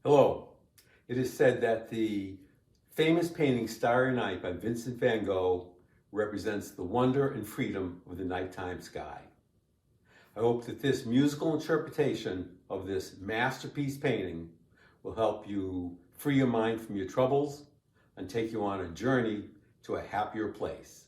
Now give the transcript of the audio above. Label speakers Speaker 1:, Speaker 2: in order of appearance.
Speaker 1: Hello. It is said that the famous painting Starry Night by Vincent van Gogh represents the wonder and freedom of the nighttime sky. I hope that this musical interpretation of this masterpiece painting will help you free your mind from your troubles and take you on a journey to a happier place.